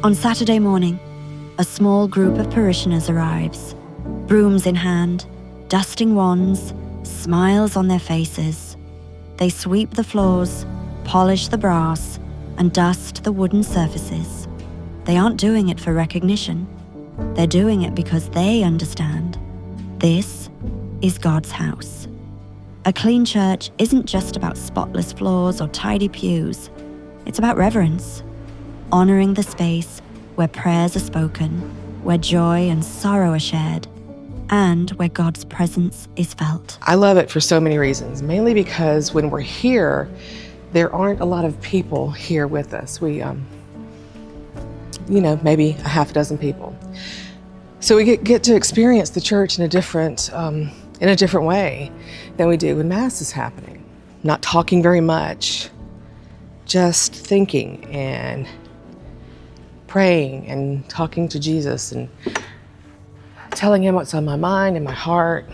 On Saturday morning, a small group of parishioners arrives, brooms in hand, dusting wands, smiles on their faces. They sweep the floors, polish the brass, and dust the wooden surfaces. They aren't doing it for recognition. They're doing it because they understand. This is God's house. A clean church isn't just about spotless floors or tidy pews. It's about reverence, honoring the space where prayers are spoken, where joy and sorrow are shared, and where God's presence is felt. I love it for so many reasons, mainly because when we're here, there aren't a lot of people here with us. We, maybe a half a dozen people. So we get to experience the church in a different way than we do when Mass is happening. Not talking very much, just thinking and praying and talking to Jesus and telling him what's on my mind and my heart,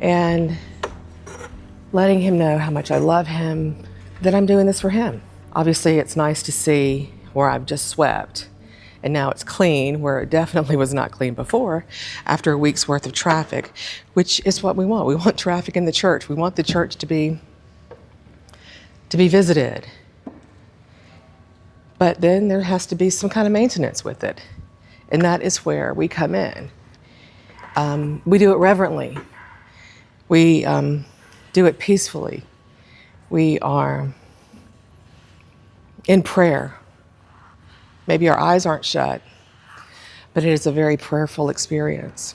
and letting him know how much I love him, that I'm doing this for him. Obviously, it's nice to see where I've just swept and now it's clean, where it definitely was not clean before, after a week's worth of traffic, which is what we want. We want traffic in the church. We want the church to be visited. But then there has to be some kind of maintenance with it. And that is where we come in. We do it reverently. We do it peacefully. We are in prayer. Maybe our eyes aren't shut, but it is a very prayerful experience.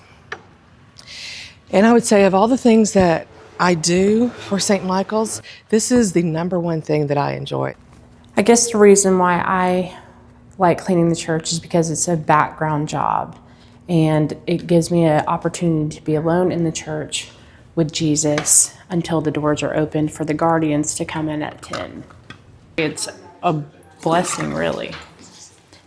And I would say of all the things that I do for St. Michael's, this is the number one thing that I enjoy. I guess the reason why I like cleaning the church is because it's a background job, and it gives me an opportunity to be alone in the church with Jesus until the doors are opened for the guardians to come in at 10. It's a blessing, really,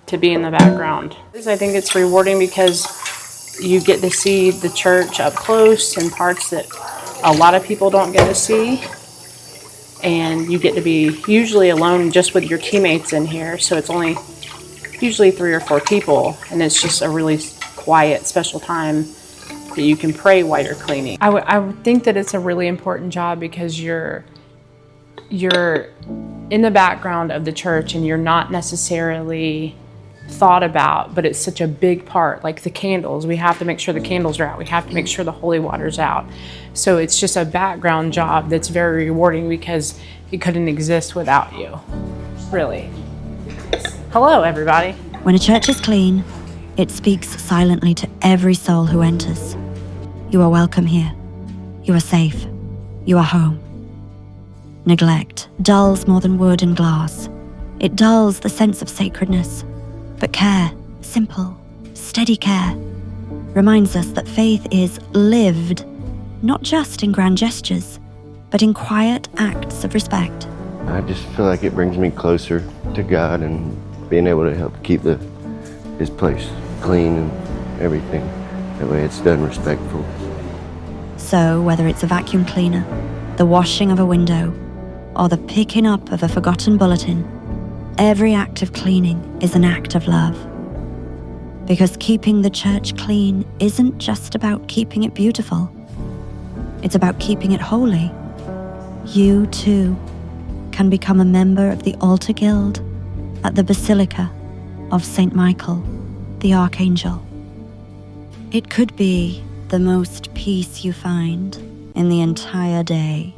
to be in the background. I think it's rewarding because you get to see the church up close in parts that a lot of people don't get to see. And you get to be usually alone just with your teammates in here. So it's only usually 3 or 4 people. And it's just a really quiet, special time that you can pray while you're cleaning. I would think that it's a really important job because you're in the background of the church and you're not necessarily thought about, but it's such a big part. Like the candles, we have to make sure the candles are out. We have to make sure the holy water's out. So it's just a background job that's very rewarding because it couldn't exist without you, really. Hello, everybody. When a church is clean, it speaks silently to every soul who enters. You are welcome here. You are safe. You are home. Neglect dulls more than wood and glass. It dulls the sense of sacredness. But care, simple, steady care, reminds us that faith is lived, not just in grand gestures, but in quiet acts of respect. I just feel like it brings me closer to God and being able to help keep His place clean and everything. That way it's done respectful. So whether it's a vacuum cleaner, the washing of a window, or the picking up of a forgotten bulletin, every act of cleaning is an act of love. Because keeping the church clean isn't just about keeping it beautiful. It's about keeping it holy. You, too, can become a member of the Altar Guild at the Basilica of St. Michael, the Archangel. It could be the most peace you find in the entire day.